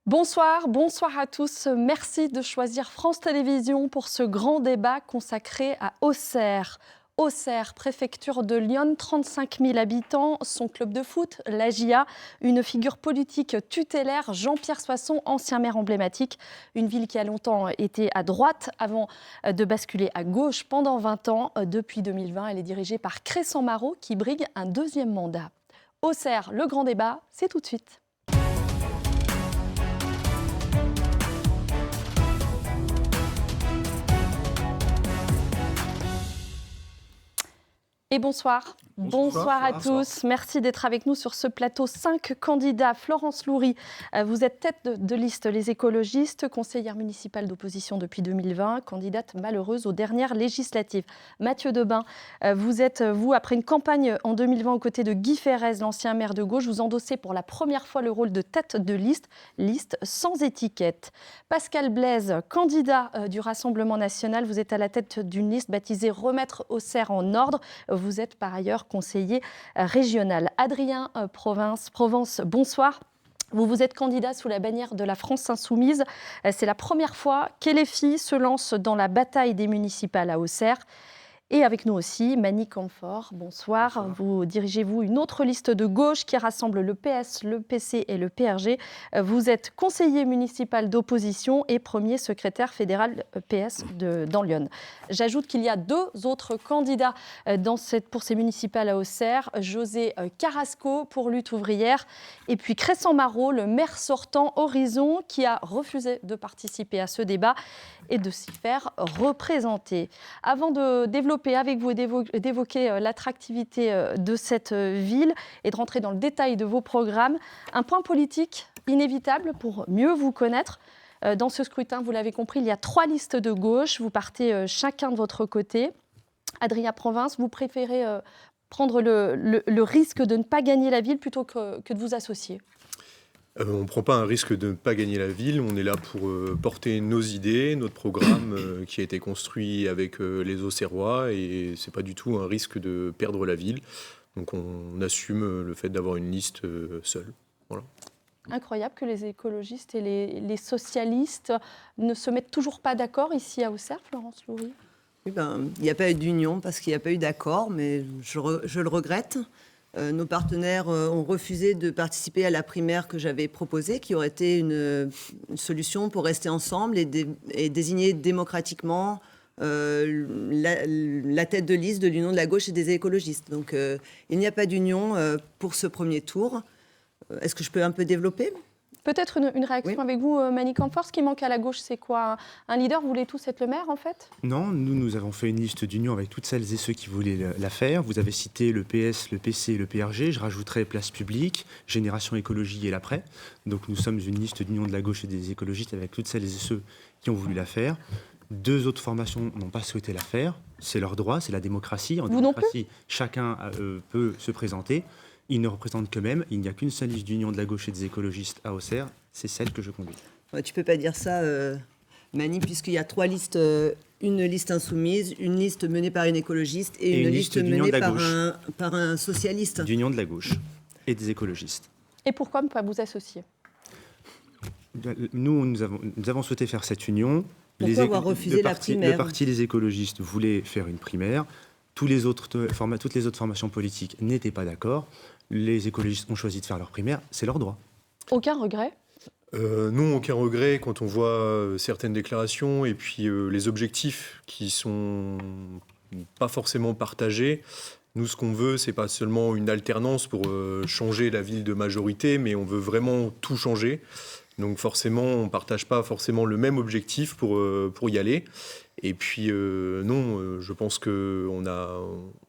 Bonsoir, bonsoir à tous. Merci de choisir France Télévisions pour ce grand débat consacré à Auxerre. Auxerre, préfecture de Lyon, 35 000 habitants, son club de foot, l'AJA, une figure politique tutélaire, Jean-Pierre Soisson, ancien maire emblématique, une ville qui a longtemps été à droite avant de basculer à gauche pendant 20 ans. Depuis 2020, elle est dirigée par Crescent Marot qui brigue un deuxième mandat. Auxerre, le grand débat, c'est tout de suite. Et bonsoir. Bonsoir à tous. Merci d'être avec nous sur ce plateau. 5 candidats. Florence Loury, vous êtes tête de liste Les Écologistes, conseillère municipale d'opposition depuis 2020, candidate malheureuse aux dernières législatives. Mathieu Debain, vous êtes, après une campagne en 2020 aux côtés de Guy Ferrez, l'ancien maire de gauche, vous endossez pour la première fois le rôle de tête de liste sans étiquette. Pascal Blaise, candidat du Rassemblement national, vous êtes à la tête d'une liste baptisée Remettre Auxerre en ordre. Vous êtes par ailleurs conseiller régional. Adrien Provence, bonsoir. Vous êtes candidat sous la bannière de la France insoumise. C'est la première fois qu'LFI se lance dans la bataille des municipales à Auxerre. Et avec nous aussi, Mani Camfort, bonsoir. Vous dirigez une autre liste de gauche qui rassemble le PS, le PC et le PRG. Vous êtes conseiller municipal d'opposition et premier secrétaire fédéral PS dans Lyon. J'ajoute qu'il y a 2 autres candidats pour ces municipales à Auxerre. José Carrasco pour Lutte ouvrière et puis Crescent Marot, le maire sortant Horizon, qui a refusé de participer à ce débat et de s'y faire représenter. Avant de développer avec vous et d'évoquer l'attractivité de cette ville et de rentrer dans le détail de vos programmes, un point politique inévitable pour mieux vous connaître. Dans ce scrutin, vous l'avez compris, il y a 3 listes de gauche. Vous partez chacun de votre côté. Adrien Provence, vous préférez prendre le risque de ne pas gagner la ville plutôt que de vous associer ? On ne prend pas un risque de ne pas gagner la ville, on est là pour porter nos idées, notre programme qui a été construit avec les Auxerrois et ce n'est pas du tout un risque de perdre la ville. Donc on assume le fait d'avoir une liste seule. Voilà. Incroyable que les écologistes et les socialistes ne se mettent toujours pas d'accord ici à Auxerre, Florence Loury. Oui, il n'y a pas eu d'union parce qu'il n'y a pas eu d'accord, mais je le regrette. Nos partenaires ont refusé de participer à la primaire que j'avais proposée, qui aurait été une solution pour rester ensemble et désigner démocratiquement la tête de liste de l'Union de la gauche et des écologistes. Donc il n'y a pas d'union pour ce premier tour. Est-ce que je peux un peu développer ? Peut-être une réaction avec vous, Mani Camfort. Ce qui manque à la gauche, c'est quoi ? Un leader ? Vous voulez tous être le maire, en fait ? Non, nous avons fait une liste d'union avec toutes celles et ceux qui voulaient la faire. Vous avez cité le PS, le PC et le PRG. Je rajouterai Place Publique, Génération Écologie et l'Après. Donc nous sommes une liste d'union de la gauche et des écologistes avec toutes celles et ceux qui ont voulu la faire. 2 autres formations n'ont pas souhaité la faire. C'est leur droit, c'est la démocratie. En démocratie, chacun peut se présenter. Ils ne représentent qu'eux-mêmes. Il n'y a qu'une seule liste d'union de la gauche et des écologistes à Auxerre. C'est celle que je conduis. Tu ne peux pas dire ça, Mani, puisqu'il y a 3 listes. Une liste insoumise, une liste menée par une écologiste et une liste menée par un socialiste. D'union de la gauche et des écologistes. Et pourquoi ne pas vous associer ? Nous avons souhaité faire cette union. Pourquoi avoir refusé la primaire ? Le parti des écologistes voulait faire une primaire. Toutes les autres formations politiques n'étaient pas d'accord. Les écologistes ont choisi de faire leur primaire. C'est leur droit. Aucun regret ? Non, aucun regret quand on voit certaines déclarations et puis les objectifs qui sont pas forcément partagés. Nous, ce qu'on veut, c'est pas seulement une alternance pour changer la ville de majorité, mais on veut vraiment tout changer. Donc forcément, on ne partage pas forcément le même objectif pour y aller. Et puis non, je pense qu'on a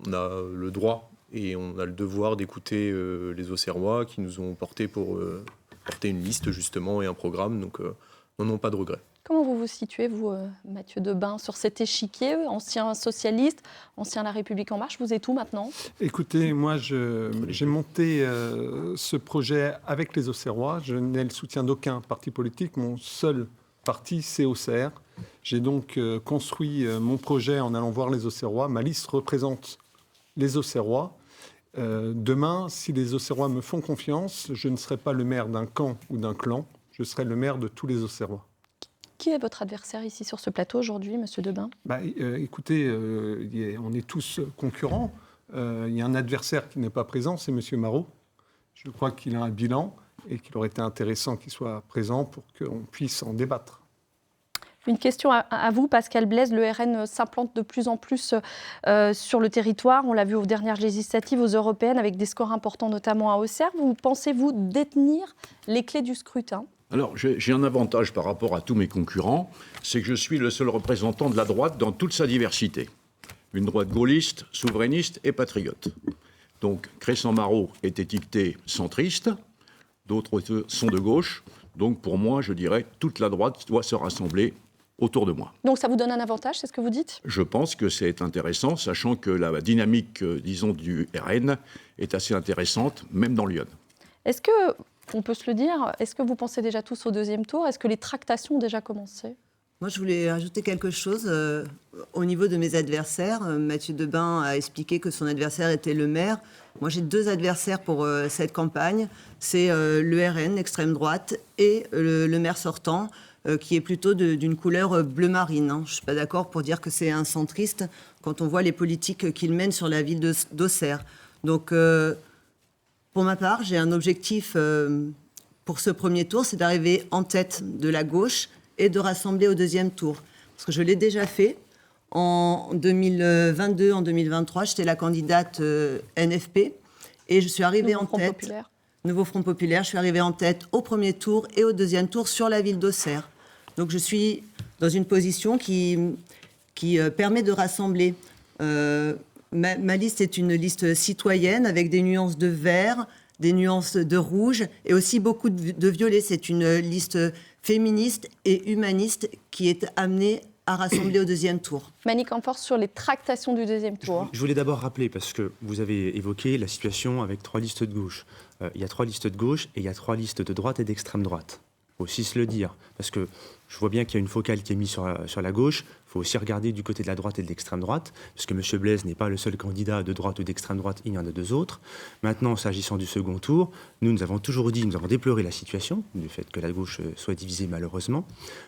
le droit et on a le devoir d'écouter les Auxerrois qui nous ont portés pour porter une liste justement et un programme. Donc non, pas de regret. Comment vous vous situez, vous, Mathieu Debain, sur cet échiquier, ancien socialiste, ancien La République En Marche, vous êtes où maintenant ? Écoutez, moi, j'ai monté ce projet avec les Auxerrois. Je n'ai le soutien d'aucun parti politique. Mon seul parti, c'est Auxerre. J'ai donc construit mon projet en allant voir les Auxerrois. Ma liste représente les Auxerrois. Demain, si les Auxerrois me font confiance, je ne serai pas le maire d'un camp ou d'un clan. je serai le maire de tous les Auxerrois. Qui est votre adversaire ici sur ce plateau aujourd'hui, Monsieur Debain ? Écoutez, on est tous concurrents. Il y a un adversaire qui n'est pas présent, c'est Monsieur Marot. Je crois qu'il a un bilan et qu'il aurait été intéressant qu'il soit présent pour qu'on puisse en débattre. Une question à vous, Pascal Blaise. Le RN s'implante de plus en plus sur le territoire. On l'a vu aux dernières législatives, aux européennes, avec des scores importants, notamment à Auxerre. Pensez-vous détenir les clés du scrutin ? Alors, j'ai un avantage par rapport à tous mes concurrents, c'est que je suis le seul représentant de la droite dans toute sa diversité. Une droite gaulliste, souverainiste et patriote. Donc, Crescent Marot est étiqueté centriste, d'autres sont de gauche. Donc, pour moi, je dirais, toute la droite doit se rassembler autour de moi. Donc ça vous donne un avantage, c'est ce que vous dites ? Je pense que c'est intéressant, sachant que la dynamique, disons, du RN est assez intéressante, même dans l'Yonne. Est-ce que, on peut se le dire, est-ce que vous pensez déjà tous au deuxième tour ? Est-ce que les tractations ont déjà commencé ? Moi, je voulais ajouter quelque chose au niveau de mes adversaires. Mathieu Debain a expliqué que son adversaire était le maire. Moi, j'ai 2 adversaires pour cette campagne. C'est le RN, l'extrême droite, et le maire sortant, qui est plutôt d'une couleur bleu marine. Je ne suis pas d'accord pour dire que c'est un centriste quand on voit les politiques qu'il mène sur la ville d'Auxerre. Donc, pour ma part, j'ai un objectif pour ce premier tour, c'est d'arriver en tête de la gauche et de rassembler au deuxième tour. Parce que je l'ai déjà fait. En 2022, en 2023, j'étais la candidate NFP et je suis arrivée en tête. Nouveau Front Populaire. Je suis arrivée en tête au premier tour et au deuxième tour sur la ville d'Auxerre. Donc je suis dans une position qui permet de rassembler. Ma liste est une liste citoyenne avec des nuances de vert, des nuances de rouge et aussi beaucoup de violet. C'est une liste féministe et humaniste qui est amenée à rassembler au deuxième tour. Mani Camfort, sur les tractations du deuxième tour. Je voulais d'abord rappeler, parce que vous avez évoqué la situation avec 3 listes de gauche. Il y a 3 listes de gauche et il y a 3 listes de droite et d'extrême droite. Il faut aussi se le dire, parce que je vois bien qu'il y a une focale qui est mise sur la gauche. Il faut aussi regarder du côté de la droite et de l'extrême droite, parce que M. Blaise n'est pas le seul candidat de droite ou d'extrême droite, il y en a 2 autres. Maintenant, s'agissant du second tour, nous avons toujours dit, nous avons déploré la situation, du fait que la gauche soit divisée malheureusement.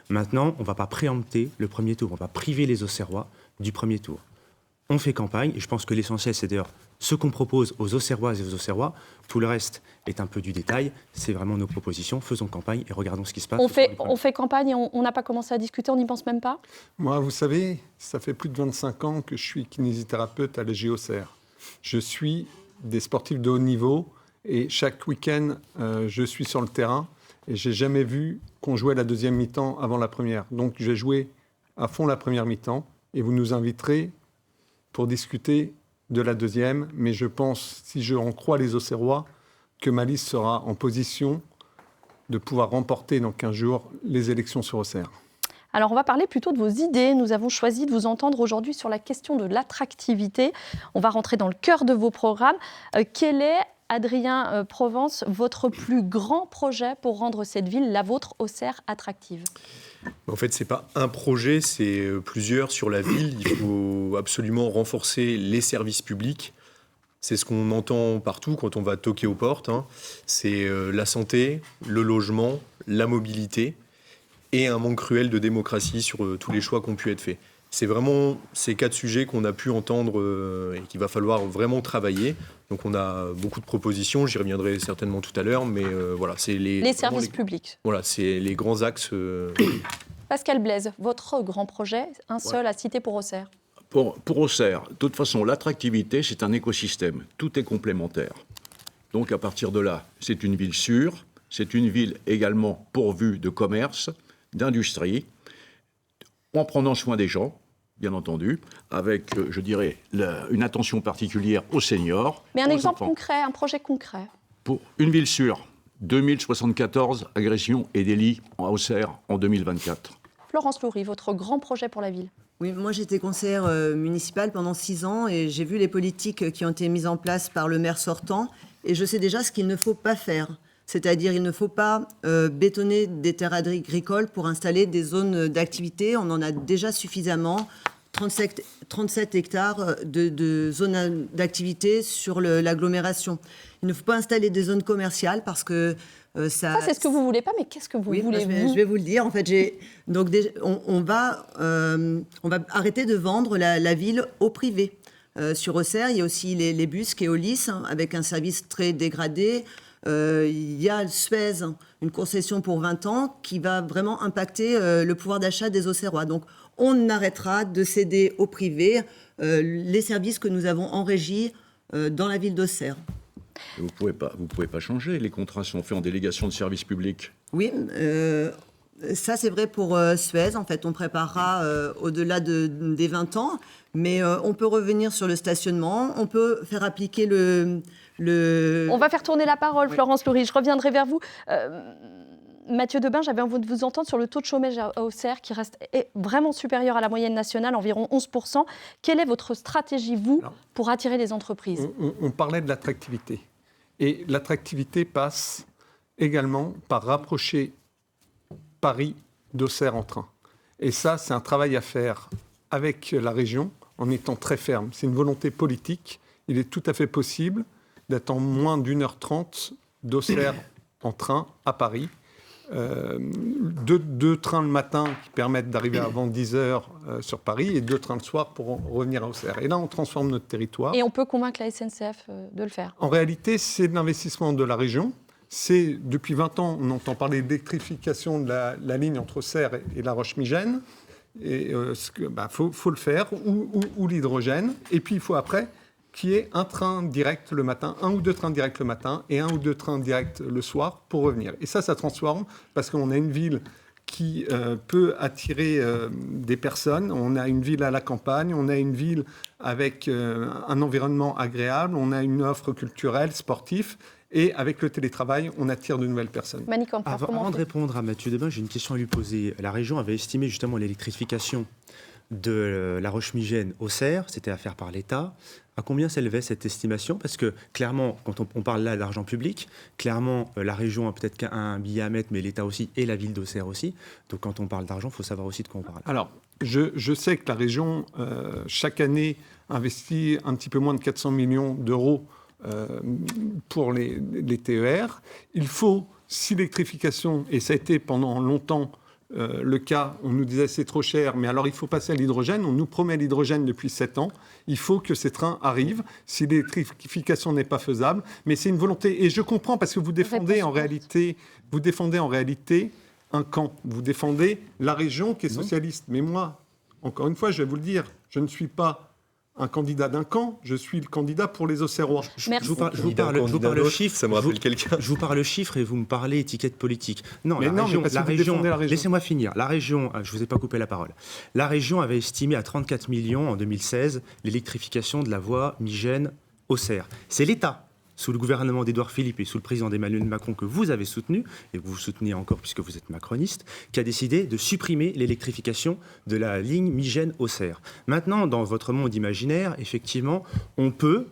Maintenant, on ne va pas préempter le premier tour, on ne va pas priver les Auxerrois du premier tour. On fait campagne, et je pense que l'essentiel, c'est d'ailleurs ce qu'on propose aux Auxerroises et aux Auxerrois. Tout le reste est un peu du détail. C'est vraiment nos propositions. Faisons campagne et regardons ce qui se passe. On fait campagne et on n'a pas commencé à discuter, on n'y pense même pas ? Moi, vous savez, ça fait plus de 25 ans que je suis kinésithérapeute à l'EG Auxerre. Je suis des sportifs de haut niveau et chaque week-end, je suis sur le terrain et je n'ai jamais vu qu'on jouait la deuxième mi-temps avant la première. Donc, je vais jouer à fond la première mi-temps et vous nous inviterez pour discuter de la deuxième, mais je pense, si je en crois les Auxerrois, que ma liste sera en position de pouvoir remporter dans 15 jours les élections sur Auxerre. Alors, on va parler plutôt de vos idées. Nous avons choisi de vous entendre aujourd'hui sur la question de l'attractivité. On va rentrer dans le cœur de vos programmes. Quel est, Adrien Provence, votre plus grand projet pour rendre cette ville, la vôtre, Auxerre, attractive ? En fait, ce n'est pas un projet, c'est plusieurs sur la ville. Il faut absolument renforcer les services publics. C'est ce qu'on entend partout quand on va toquer aux portes. C'est la santé, le logement, la mobilité et un manque cruel de démocratie sur tous les choix qui ont pu être faits. C'est vraiment ces 4 sujets qu'on a pu entendre et qu'il va falloir vraiment travailler. Donc on a beaucoup de propositions, j'y reviendrai certainement tout à l'heure, mais voilà, c'est les services publics. Voilà, c'est les grands axes. Pascal Blaise, votre grand projet, un seul à citer pour Auxerre. Pour Auxerre, de toute façon, l'attractivité, c'est un écosystème. Tout est complémentaire. Donc à partir de là, c'est une ville sûre, c'est une ville également pourvue de commerce, d'industrie, en prenant soin des gens, bien entendu, avec, je dirais, une attention particulière aux seniors. Mais un exemple concret, un projet concret. Pour une ville sûre, 2074 agressions et délits à Auxerre en 2024. Florence Loury, votre grand projet pour la ville. Oui, moi j'étais conseillère municipale pendant 6 ans et j'ai vu les politiques qui ont été mises en place par le maire sortant et je sais déjà ce qu'il ne faut pas faire. C'est-à-dire il ne faut pas bétonner des terres agricoles pour installer des zones d'activité. On en a déjà suffisamment. 37 hectares de zones d'activité sur l'agglomération. Il ne faut pas installer des zones commerciales parce que ça, c'est ce que vous voulez pas, mais qu'est-ce que vous voulez, je vais vous le dire. En fait, on va arrêter de vendre la ville au privé. Sur Auxerre, il y a aussi les bus Keolis, avec un service très dégradé. Il y a Suez, une concession pour 20 ans, qui va vraiment impacter le pouvoir d'achat des Auxerrois. Donc, on arrêtera de céder au privé les services que nous avons en régie dans la ville d'Auxerre. Vous pouvez pas changer. Les contrats sont faits en délégation de service public. Oui, ça c'est vrai pour Suez. En fait, on préparera au-delà des 20 ans, mais on peut revenir sur le stationnement. On peut faire appliquer On va faire tourner la parole, Florence Loury. Je reviendrai vers vous. Mathieu Debain, j'avais envie de vous entendre sur le taux de chômage à Auxerre qui reste vraiment supérieur à la moyenne nationale, environ 11%. Quelle est votre stratégie, vous, pour attirer les entreprises ? On parlait de l'attractivité. Et l'attractivité passe également par rapprocher Paris d'Auxerre en train. Et ça, c'est un travail à faire avec la région en étant très ferme. C'est une volonté politique. Il est tout à fait possible d'être en moins d'1h30 d'Auxerre en train à Paris. Deux trains le matin qui permettent d'arriver avant 10h sur Paris et 2 trains le soir pour revenir à Auxerre. Et là, on transforme notre territoire. Et on peut convaincre la SNCF de le faire. En réalité, c'est de l'investissement de la région. Depuis 20 ans, on entend parler d'électrification de la ligne entre Auxerre et La Roche-Migène. Et faut le faire, ou l'hydrogène. Et puis, il faut après qu'il y ait un train direct le matin, 1 ou 2 trains directs le matin et 1 ou 2 trains directs le soir pour revenir. Et ça transforme parce qu'on a une ville qui peut attirer des personnes. On a une ville à la campagne, on a une ville avec un environnement agréable, on a une offre culturelle, sportive. Et avec le télétravail, on attire de nouvelles personnes. Avant de répondre à Mathieu Debain, j'ai une question à lui poser. La région avait estimé justement l'électrification de La Roche-Migène Auxerre, c'était à faire par l'État. À combien s'élevait cette estimation ? Parce que clairement, quand on parle là d'argent public, clairement, la région a peut-être un billet à mettre, mais l'État aussi et la ville d'Auxerre aussi. Donc quand on parle d'argent, il faut savoir aussi de quoi on parle. Alors, je sais que la région, chaque année, investit un petit peu moins de 400 millions d'euros pour les TER. Il faut, si l'électrification, et ça a été pendant longtemps le cas, on nous disait c'est trop cher, mais alors il faut passer à l'hydrogène, on nous promet l'hydrogène depuis 7 ans, il faut que ces trains arrivent, si l'électrification n'est pas faisable, mais c'est une volonté, et je comprends parce que vous défendez en réalité un camp, vous défendez la région qui est socialiste, mais moi, encore une fois, je vais vous le dire, je ne suis pas un candidat d'un camp, je suis le candidat pour les Auxerrois. Je vous parle chiffre, ça me rappelle quelqu'un. Je vous parle chiffre et vous me parlez étiquette politique. Non, la région, laissez-moi finir. La région, je ne vous ai pas coupé la parole. La région avait estimé à 34 millions en 2016 l'électrification de la voie Migène-Auxerre. C'est l'État, sous le gouvernement d'Édouard Philippe et sous le président Emmanuel Macron que vous avez soutenu, et que vous soutenez encore puisque vous êtes macroniste, qui a décidé de supprimer l'électrification de la ligne Migène-Auxerre. Maintenant, dans votre monde imaginaire, effectivement, on peut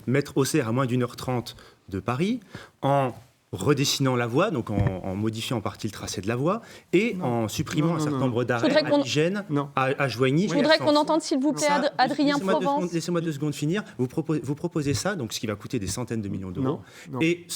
mettre Auxerre à moins d'1h30 de Paris en redessinant la voie, donc en modifiant en partie le tracé de la voie, et en supprimant un certain nombre d'arrêts à Migène, à Joigny. Je voudrais qu'on entende, s'il vous plaît, Adrien Provence. Laissez-moi 2 secondes finir. Vous proposez ça, donc ce qui va coûter des centaines de millions d'euros, et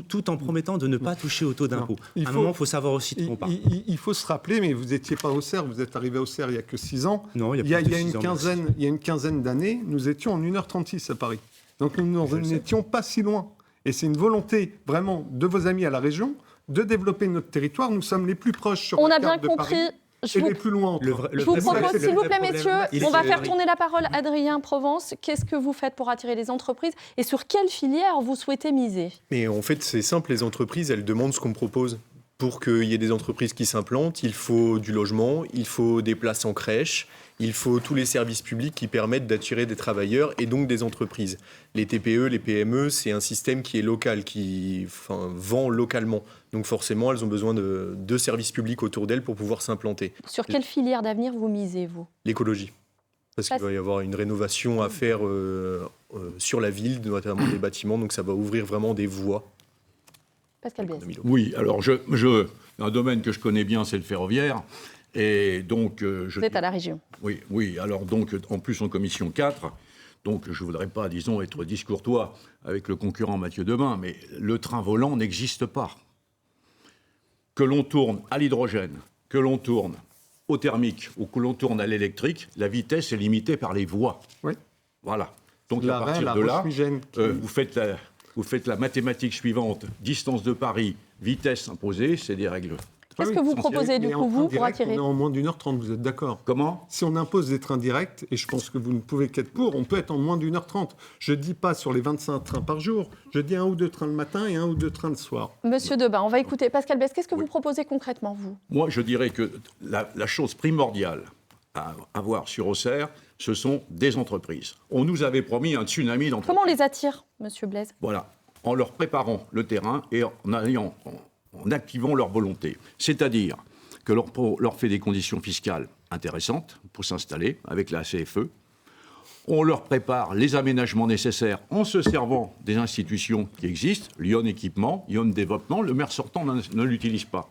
tout en promettant de ne pas toucher au taux d'impôt. À un moment, il faut savoir aussi de quoi on parle. Il faut se rappeler, mais vous n'étiez pas à Auxerre, vous êtes arrivé à Auxerre il n'y a que 6 ans. Non, il y a une quinzaine d'années, nous étions en 1h36 à Paris. Donc nous n'étions pas si loin. Et c'est une volonté vraiment de vos amis à la région de développer notre territoire. Nous sommes les plus proches sur la carte de Paris et les plus loin. Je vous propose, s'il vous plaît, messieurs, on va faire tourner la parole à Adrien Provence. Qu'est-ce que vous faites pour attirer les entreprises et sur quelle filière vous souhaitez miser ? Mais en fait, c'est simple, les entreprises, elles demandent ce qu'on propose. Pour qu'il y ait des entreprises qui s'implantent, il faut du logement, il faut des places en crèche, il faut tous les services publics qui permettent d'attirer des travailleurs et donc des entreprises. Les TPE, les PME, c'est un système qui est local, qui vend localement. Donc forcément, elles ont besoin de services publics autour d'elles pour pouvoir s'implanter. Sur quelle filière d'avenir vous misez, vous ? L'écologie. Parce qu'il va y avoir une rénovation à faire sur la ville, notamment des bâtiments, donc ça va ouvrir vraiment des voies. Pascal Bies. Oui, alors un domaine que je connais bien, c'est le ferroviaire. Et donc, Vous êtes à la région. Oui. Alors donc, en plus en commission 4, donc je ne voudrais pas, disons, être discourtois avec le concurrent Mathieu Debain, mais le train volant n'existe pas. Que l'on tourne à l'hydrogène, que l'on tourne au thermique ou que l'on tourne à l'électrique, la vitesse est limitée par les voies. Oui. Voilà. Donc à L'arrêt, partir la de là, Roche-Migène vous faites la mathématique suivante, distance de Paris, vitesse imposée, c'est des règles. Qu'est-ce que vous proposez du Mais coup, en train vous, pour direct, attirer? On est en moins d'1h30, vous êtes d'accord? Comment? Si on impose des trains directs, et je pense que vous ne pouvez qu'être pour, on peut être en moins d'1h30. Je ne dis pas sur les 25 trains par jour, je dis 1 ou 2 trains le matin et 1 ou 2 trains le soir. Monsieur Debain, on va écouter Pascal Besse. Qu'est-ce que vous proposez concrètement, vous? Moi, je dirais que la chose primordiale à avoir sur Auxerre, ce sont des entreprises. On nous avait promis un tsunami d'entreprises. Comment on les attire, monsieur Blaise? Voilà, en leur préparant le terrain et en activant leur volonté. C'est-à-dire que leur fait des conditions fiscales intéressantes pour s'installer avec la CFE. On leur prépare les aménagements nécessaires en se servant des institutions qui existent, Lyon Équipement, Lyon Développement, le maire sortant ne l'utilise pas.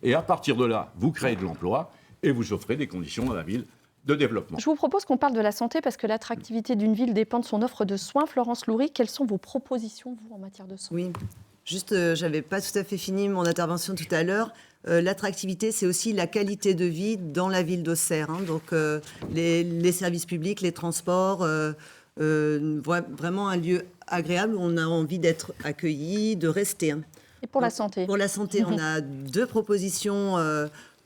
Et à partir de là, vous créez de l'emploi et vous offrez des conditions à la ville de développement. Je vous propose qu'on parle de la santé parce que l'attractivité d'une ville dépend de son offre de soins. Florence Loury, quelles sont vos propositions, vous, en matière de soins? Oui, juste, j'avais pas tout à fait fini mon intervention tout à l'heure. L'attractivité, c'est aussi la qualité de vie dans la ville d'Auxerre. Hein. Donc, les services publics, les transports, vraiment un lieu agréable où on a envie d'être accueilli, de rester. Hein. Et pour la santé? Pour la santé, on a 2 propositions.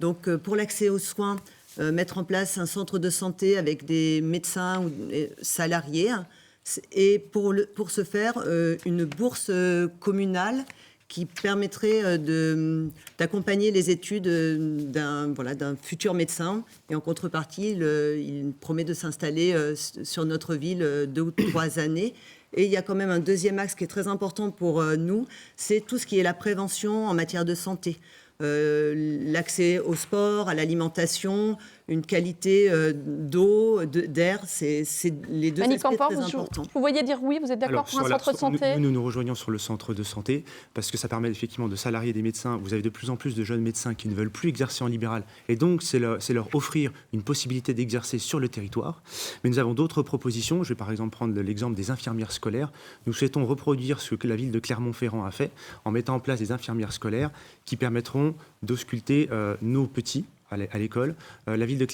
Donc, pour l'accès aux soins, mettre en place un centre de santé avec des médecins ou salariés. Et pour ce faire, une bourse communale qui permettrait d'accompagner les études d'un futur médecin. Et en contrepartie, il promet de s'installer sur notre ville 2 ou 3 années. Et il y a quand même un deuxième axe qui est très important pour nous, c'est tout ce qui est la prévention en matière de santé. L'accès au sport, à l'alimentation, une qualité d'eau, d'air, c'est les 2 aspects très importants. Vous voyez dire oui, vous êtes d'accord pour un centre de santé? Nous rejoignons sur le centre de santé parce que ça permet effectivement de salarier des médecins. Vous avez de plus en plus de jeunes médecins qui ne veulent plus exercer en libéral et donc c'est leur offrir une possibilité d'exercer sur le territoire. Mais nous avons d'autres propositions. Je vais par exemple prendre l'exemple des infirmières scolaires. Nous souhaitons reproduire ce que la ville de Clermont-Ferrand a fait en mettant en place des infirmières scolaires qui permettront d'ausculter nos petits à l'école.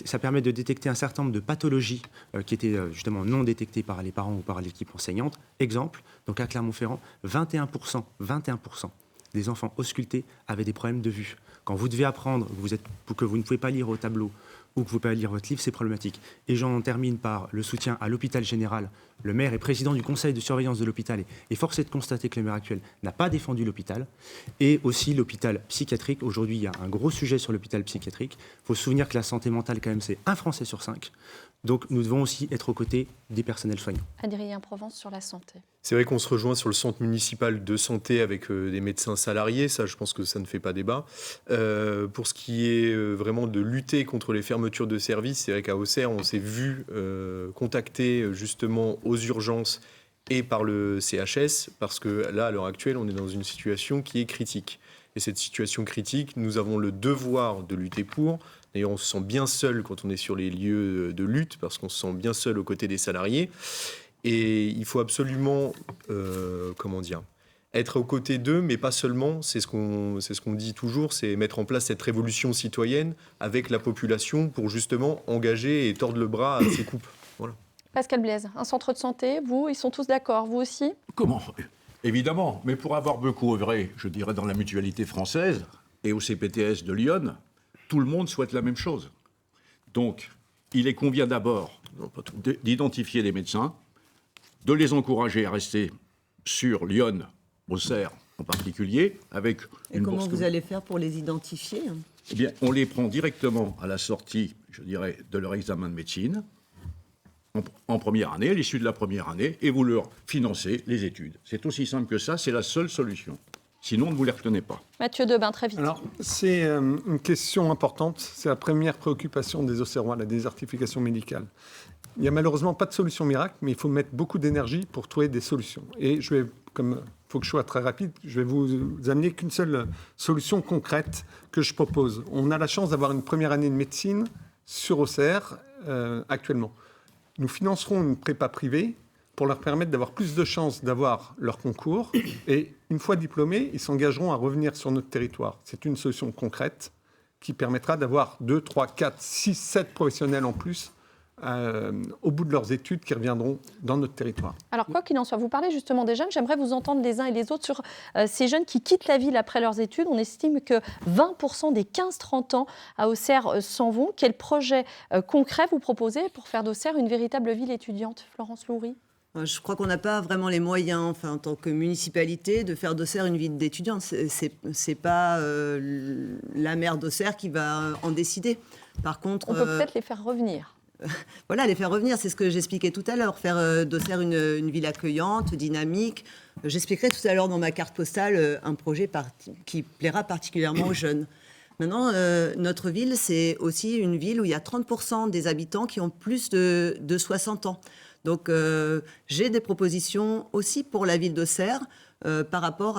Ça permet de détecter un certain nombre de pathologies qui étaient justement non détectées par les parents ou par l'équipe enseignante. Exemple, donc à Clermont-Ferrand, 21% des enfants auscultés avaient des problèmes de vue. Quand vous devez apprendre que vous ne pouvez pas lire au tableau ou que vous ne pouvez pas lire votre livre, c'est problématique. Et j'en termine par le soutien à l'hôpital général. Le maire est président du conseil de surveillance de l'hôpital et force est de constater que le maire actuel n'a pas défendu l'hôpital. Et aussi l'hôpital psychiatrique. Aujourd'hui, il y a un gros sujet sur l'hôpital psychiatrique. Il faut se souvenir que la santé mentale, quand même, c'est 1 Français sur 5. Donc nous devons aussi être aux côtés des personnels soignants. Adrien Provence sur la santé. C'est vrai qu'on se rejoint sur le centre municipal de santé avec des médecins salariés, ça je pense que ça ne fait pas débat. Pour ce qui est vraiment de lutter contre les fermetures de services, c'est vrai qu'à Auxerre on s'est vu contacter justement aux urgences et par le CHS, parce que là à l'heure actuelle on est dans une situation qui est critique. Et cette situation critique, nous avons le devoir de lutter pour. D'ailleurs, on se sent bien seul quand on est sur les lieux de lutte, parce qu'on se sent bien seul aux côtés des salariés. Et il faut absolument, être aux côtés d'eux, mais pas seulement. C'est ce qu'on dit toujours, c'est mettre en place cette révolution citoyenne avec la population pour justement engager et tordre le bras à ces coupes. Voilà. Pascal Blaise, un centre de santé, vous, ils sont tous d'accord, vous aussi? Comment? Évidemment, mais pour avoir beaucoup œuvré, je dirais, dans la mutualité française et au CPTS de Lyon, tout le monde souhaite la même chose. Donc, il est convient d'abord d'identifier les médecins, de les encourager à rester sur Lyon, Auxerre en particulier, avec et une comment bourse. Vous allez faire pour les identifier? Eh bien, on les prend directement à la sortie, je dirais, de leur examen de médecine, en première année, à l'issue de la première année, et vous leur financez les études. C'est aussi simple que ça, c'est la seule solution. Sinon, ne vous les retenez pas. Mathieu Debain, très vite. Alors, c'est une question importante. C'est la première préoccupation des Auxerrois, la désertification médicale. Il n'y a malheureusement pas de solution miracle, mais il faut mettre beaucoup d'énergie pour trouver des solutions. Et je vais comme il faut que je sois très rapide, je vais vous amener qu'une seule solution concrète que je propose. On a la chance d'avoir une première année de médecine sur Auxerre actuellement. Nous financerons une prépa privée pour leur permettre d'avoir plus de chances d'avoir leur concours. Et une fois diplômés, ils s'engageront à revenir sur notre territoire. C'est une solution concrète qui permettra d'avoir 2, 3, 4, 6, 7 professionnels en plus au bout de leurs études qui reviendront dans notre territoire. Alors, quoi qu'il en soit, vous parlez justement des jeunes. J'aimerais vous entendre les uns et les autres sur ces jeunes qui quittent la ville après leurs études. On estime que 20% des 15-30 ans à Auxerre s'en vont. Quel projet concret vous proposez pour faire d'Auxerre une véritable ville étudiante, Florence Loury ? Je crois qu'on n'a pas vraiment les moyens, en tant que municipalité, de faire d'Auxerre une ville d'étudiants. C'est pas la maire d'Auxerre qui va en décider. Par contre, on peut peut-être les faire revenir. Voilà, les faire revenir, c'est ce que j'expliquais tout à l'heure. Faire d'Auxerre une ville accueillante, dynamique. J'expliquerai tout à l'heure dans ma carte postale un projet qui plaira particulièrement aux jeunes. Maintenant, notre ville, c'est aussi une ville où il y a 30% des habitants qui ont plus de 60 ans. Donc, j'ai des propositions aussi pour la ville d'Auxerre par rapport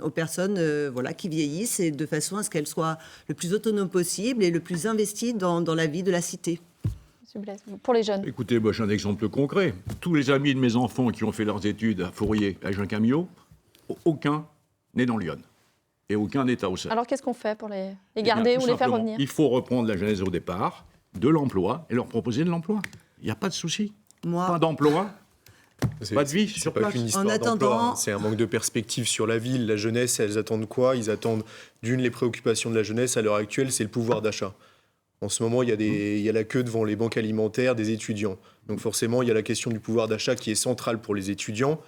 aux personnes qui vieillissent et de façon à ce qu'elles soient le plus autonomes possible et le plus investies dans la vie de la cité. Monsieur Blaise, pour les jeunes. Écoutez, moi j'ai un exemple concret. Tous les amis de mes enfants qui ont fait leurs études à Fourier, à Jean-Camiot, aucun n'est dans Lyon. Et aucun n'est à Auxerre. Alors, qu'est-ce qu'on fait pour les garder ou les faire revenir ? Il faut reprendre la genèse au départ, de l'emploi, et leur proposer de l'emploi. Il n'y a pas de souci. Pas d'emploi, pas de vie sur pas place. qu'une histoire d'emploi, c'est un manque de perspective sur la ville. La jeunesse, elles attendent quoi ? Ils attendent les préoccupations de la jeunesse à l'heure actuelle, c'est le pouvoir d'achat. En ce moment, il y a la queue devant les banques alimentaires des étudiants. Donc forcément, il y a la question du pouvoir d'achat qui est centrale pour les étudiants.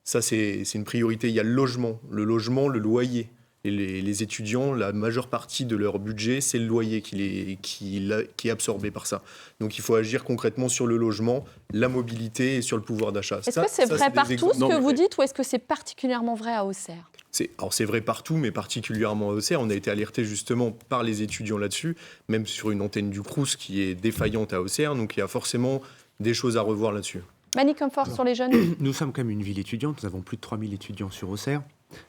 Ça, c'est une priorité. Il y a le logement, le loyer. Et les étudiants, la majeure partie de leur budget, c'est le loyer qui est absorbé par ça. Donc il faut agir concrètement sur le logement, la mobilité et sur le pouvoir d'achat. Est-ce que c'est vrai partout ce que vous dites ou est-ce que c'est particulièrement vrai à Auxerre ? C'est vrai partout, mais particulièrement à Auxerre. On a été alerté justement par les étudiants là-dessus, même sur une antenne du Crous qui est défaillante à Auxerre. Donc il y a forcément des choses à revoir là-dessus. Mani Comfort sur les jeunes. Nous sommes comme une ville étudiante, nous avons plus de 3000 étudiants sur Auxerre.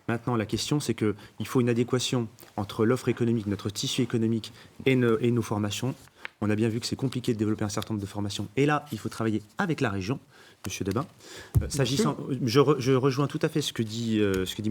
Maintenant, la question, c'est qu'il faut une adéquation entre l'offre économique, notre tissu économique et nos formations. On a bien vu que c'est compliqué de développer un certain nombre de formations. Et là, il faut travailler avec la région. Monsieur Debain, je rejoins tout à fait ce que dit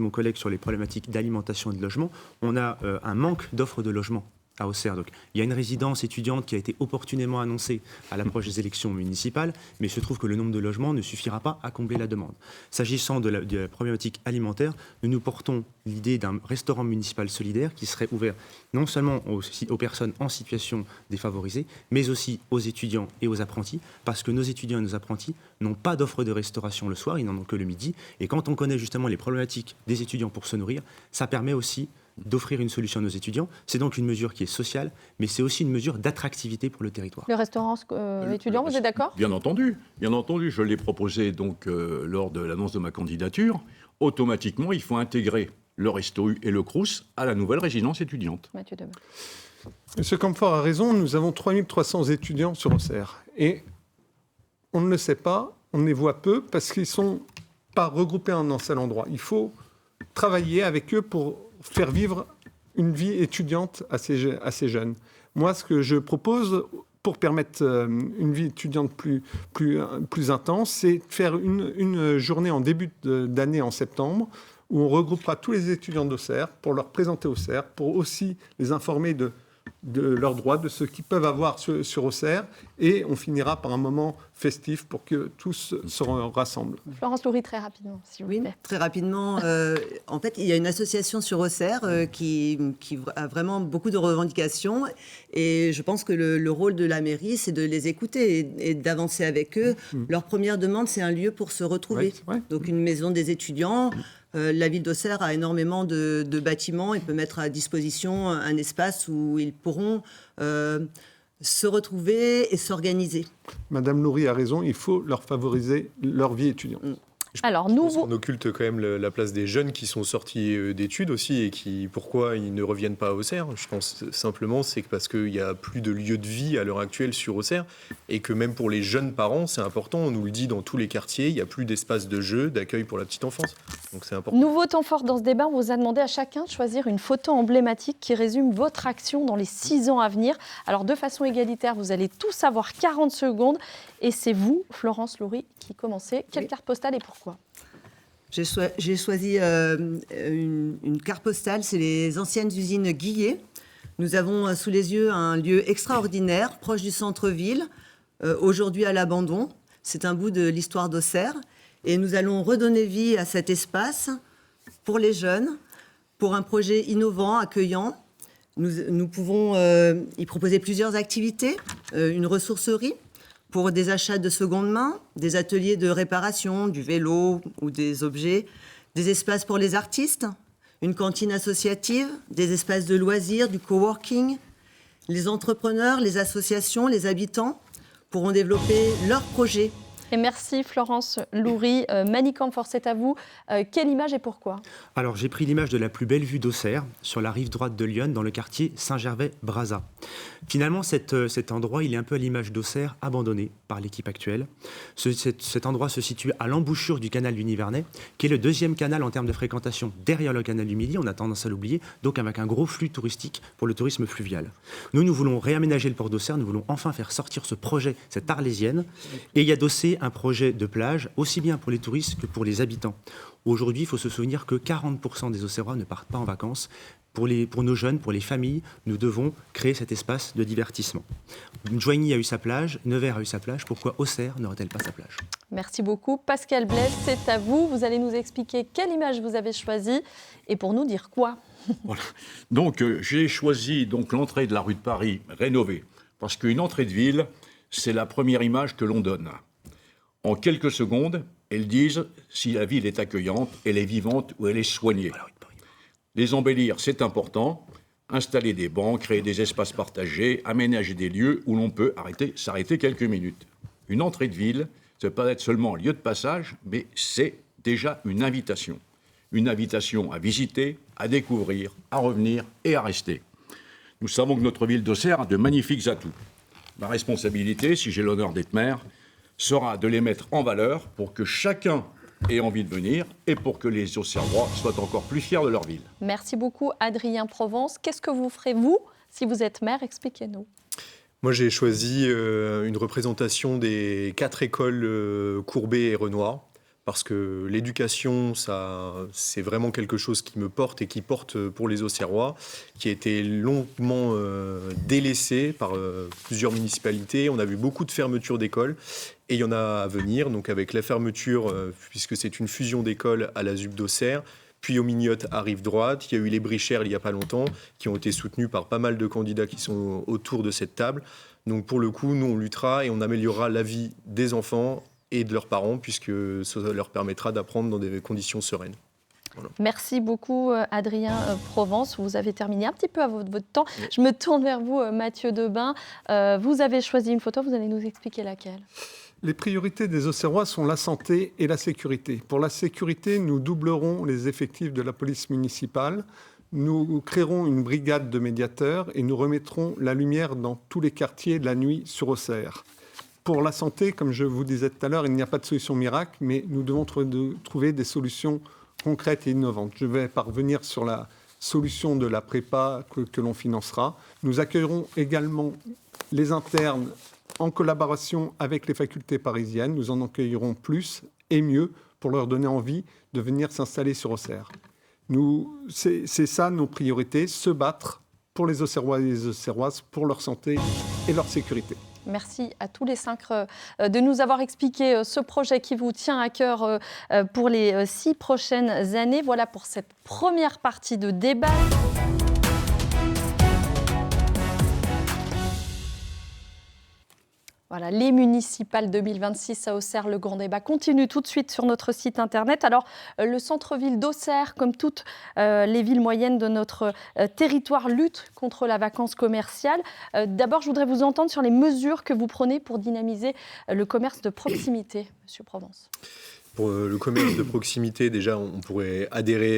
mon collègue sur les problématiques d'alimentation et de logement. On a un manque d'offres de logement à Auxerre. Donc, il y a une résidence étudiante qui a été opportunément annoncée à l'approche des élections municipales, mais il se trouve que le nombre de logements ne suffira pas à combler la demande. S'agissant de la problématique alimentaire, nous portons l'idée d'un restaurant municipal solidaire qui serait ouvert non seulement aux personnes en situation défavorisée, mais aussi aux étudiants et aux apprentis, parce que nos étudiants et nos apprentis n'ont pas d'offre de restauration le soir, ils n'en ont que le midi. Et quand on connaît justement les problématiques des étudiants pour se nourrir, ça permet aussi d'offrir une solution à nos étudiants. C'est donc une mesure qui est sociale, mais c'est aussi une mesure d'attractivité pour le territoire. Le restaurant étudiant, vous êtes d'accord ? Bien entendu. Je l'ai proposé donc lors de l'annonce de ma candidature. Automatiquement, il faut intégrer le Resto U et le Crous à la nouvelle résidence étudiante. Mathieu Debain. Monsieur Comfort a raison, nous avons 3300 étudiants sur Auxerre. Et on ne le sait pas, on les voit peu parce qu'ils ne sont pas regroupés en un seul endroit. Il faut travailler avec eux pour faire vivre une vie étudiante à ces jeunes. Moi, ce que je propose pour permettre une vie étudiante plus intense, c'est de faire une journée en début d'année en septembre où on regroupera tous les étudiants d'Auxerre pour leur présenter Auxerre, pour aussi les informer de leurs droits, de ce qu'ils peuvent avoir sur Auxerre, et on finira par un moment festif pour que tous se rassemblent. Florence Loury, très rapidement, s'il vous plaît. Oui, très rapidement. En fait, il y a une association sur Auxerre qui a vraiment beaucoup de revendications, et je pense que le rôle de la mairie, c'est de les écouter et d'avancer avec eux. Leur première demande, c'est un lieu pour se retrouver. Ouais. Donc une maison des étudiants. La ville d'Auxerre a énormément de bâtiments et peut mettre à disposition un espace où ils pourront se retrouver et s'organiser. Madame Loury a raison, il faut leur favoriser leur vie étudiante. Alors, On occulte quand même la place des jeunes qui sont sortis d'études aussi et pourquoi ils ne reviennent pas à Auxerre. Je pense simplement c'est parce qu'il n'y a plus de lieu de vie à l'heure actuelle sur Auxerre et que même pour les jeunes parents, c'est important. On nous le dit dans tous les quartiers, il n'y a plus d'espace de jeu, d'accueil pour la petite enfance. Donc c'est important. Nouveau temps fort dans ce débat, on vous a demandé à chacun de choisir une photo emblématique qui résume votre action dans les 6 ans à venir. Alors de façon égalitaire, vous allez tous avoir 40 secondes et c'est vous, Florence Loury, qui commencez. Quelle carte postale et pourquoi ? J'ai choisi une carte postale, c'est les anciennes usines Guillet. Nous avons sous les yeux un lieu extraordinaire, proche du centre-ville, aujourd'hui à l'abandon. C'est un bout de l'histoire d'Auxerre. Et nous allons redonner vie à cet espace pour les jeunes, pour un projet innovant, accueillant. Nous pouvons y proposer plusieurs activités, une ressourcerie pour des achats de seconde main, des ateliers de réparation, du vélo ou des objets, des espaces pour les artistes, une cantine associative, des espaces de loisirs, du coworking. Les entrepreneurs, les associations, les habitants pourront développer leurs projets. Et merci Florence Loury. Manicamp, c'est à vous. Quelle image et pourquoi ? Alors j'ai pris l'image de la plus belle vue d'Auxerre, sur la rive droite de l'Yonne, dans le quartier Saint-Gervais-Brazza. Finalement, cet endroit, il est un peu à l'image d'Auxerre, abandonné par l'équipe actuelle. Cet endroit se situe à l'embouchure du canal du Nivernais, qui est le deuxième canal en termes de fréquentation derrière le canal du Midi, on a tendance à l'oublier, donc avec un gros flux touristique pour le tourisme fluvial. Nous voulons réaménager le port d'Auxerre, nous voulons enfin faire sortir ce projet, cette arlésienne, et y adosser un projet de plage, aussi bien pour les touristes que pour les habitants. Aujourd'hui, il faut se souvenir que 40% des Auxerrois ne partent pas en vacances. Pour nos jeunes, pour les familles, nous devons créer cet espace de divertissement. Joigny a eu sa plage, Nevers a eu sa plage, pourquoi Auxerre n'aurait-elle pas sa plage ? Merci beaucoup. Pascal Blaise, c'est à vous. Vous allez nous expliquer quelle image vous avez choisie et pour nous dire quoi. Voilà. Donc j'ai choisi l'entrée de la rue de Paris rénovée, parce qu'une entrée de ville, c'est la première image que l'on donne. En quelques secondes, elles disent si la ville est accueillante, elle est vivante ou elle est soignée. Les embellir, c'est important. Installer des bancs, créer des espaces partagés, aménager des lieux où l'on peut s'arrêter quelques minutes. Une entrée de ville, ça ne peut pas être seulement un lieu de passage, mais c'est déjà une invitation. Une invitation à visiter, à découvrir, à revenir et à rester. Nous savons que notre ville d'Auxerre a de magnifiques atouts. Ma responsabilité, si j'ai l'honneur d'être maire, sera de les mettre en valeur pour que chacun ait envie de venir et pour que les Auxerrois soient encore plus fiers de leur ville. Merci beaucoup Adrien Provence. Qu'est-ce que vous ferez vous si vous êtes maire ? Expliquez-nous. Moi, j'ai choisi une représentation des 4 écoles Courbet et Renoir. Parce que l'éducation, c'est vraiment quelque chose qui me porte et qui porte pour les Auxerrois, qui a été longuement délaissé par plusieurs municipalités. On a vu beaucoup de fermetures d'écoles et il y en a à venir. Donc avec la fermeture, puisque c'est une fusion d'écoles à la ZUP d'Auxerre, puis aux Mignottes à rive droite, il y a eu les Brichères il n'y a pas longtemps, qui ont été soutenus par pas mal de candidats qui sont autour de cette table. Donc pour le coup, nous on luttera et on améliorera la vie des enfants et de leurs parents, puisque ça leur permettra d'apprendre dans des conditions sereines. Voilà. Merci beaucoup Adrien Provence. Vous avez terminé un petit peu à votre temps. Oui. Je me tourne vers vous Mathieu Debin. Vous avez choisi une photo, vous allez nous expliquer laquelle ? Les priorités des Auxerrois sont la santé et la sécurité. Pour la sécurité, nous doublerons les effectifs de la police municipale. Nous créerons une brigade de médiateurs et nous remettrons la lumière dans tous les quartiers de la nuit sur Auxerre. Pour la santé, comme je vous disais tout à l'heure, il n'y a pas de solution miracle, mais nous devons trouver des solutions concrètes et innovantes. Je vais parvenir sur la solution de la prépa que l'on financera. Nous accueillerons également les internes en collaboration avec les facultés parisiennes. Nous en accueillerons plus et mieux pour leur donner envie de venir s'installer sur Auxerre. C'est ça nos priorités, se battre pour les Auxerrois et les Auxerroises, pour leur santé et leur sécurité. Merci à tous les 5 de nous avoir expliqué ce projet qui vous tient à cœur pour les 6 prochaines années. Voilà pour cette première partie de débat. Voilà, les municipales 2026 à Auxerre, le grand débat continue tout de suite sur notre site internet. Alors, le centre-ville d'Auxerre, comme toutes les villes moyennes de notre territoire, lutte contre la vacance commerciale. D'abord, je voudrais vous entendre sur les mesures que vous prenez pour dynamiser le commerce de proximité, Monsieur Provence. Pour le commerce de proximité, déjà, on pourrait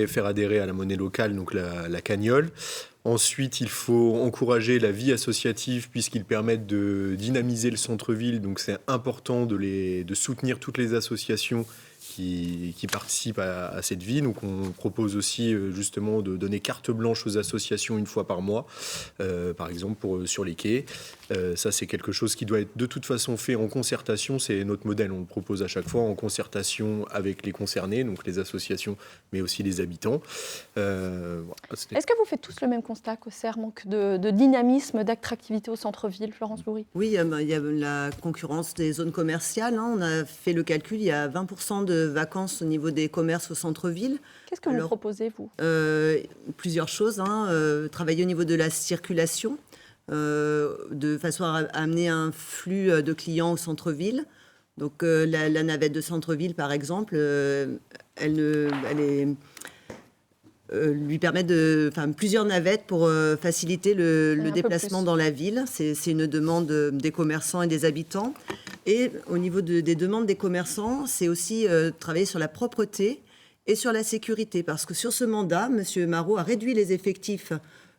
faire adhérer à la monnaie locale, donc la cagnole. Ensuite, il faut encourager la vie associative puisqu'ils permettent de dynamiser le centre-ville. Donc, c'est important de soutenir toutes les associations qui participent à cette vie. Donc, on propose aussi justement de donner carte blanche aux associations une fois par mois, par exemple sur les quais. Ça, c'est quelque chose qui doit être de toute façon fait en concertation. C'est notre modèle. On le propose à chaque fois en concertation avec les concernés, donc les associations, mais aussi les habitants. Est-ce que vous faites tous le même constat qu'Auxerre, manque de dynamisme, d'attractivité au centre-ville, Florence Loury? Oui, il y a la concurrence des zones commerciales. On a fait le calcul, il y a 20% de vacances au niveau des commerces au centre-ville. Qu'est-ce que vous proposez, vous? Plusieurs choses. Travailler au niveau de la circulation, de façon à amener un flux de clients au centre-ville. Donc la navette de centre-ville, par exemple, lui permet plusieurs navettes pour faciliter le déplacement dans la ville. C'est une demande des commerçants et des habitants. Et au niveau des demandes des commerçants, c'est aussi travailler sur la propreté et sur la sécurité. Parce que sur ce mandat, M. Marot a réduit les effectifs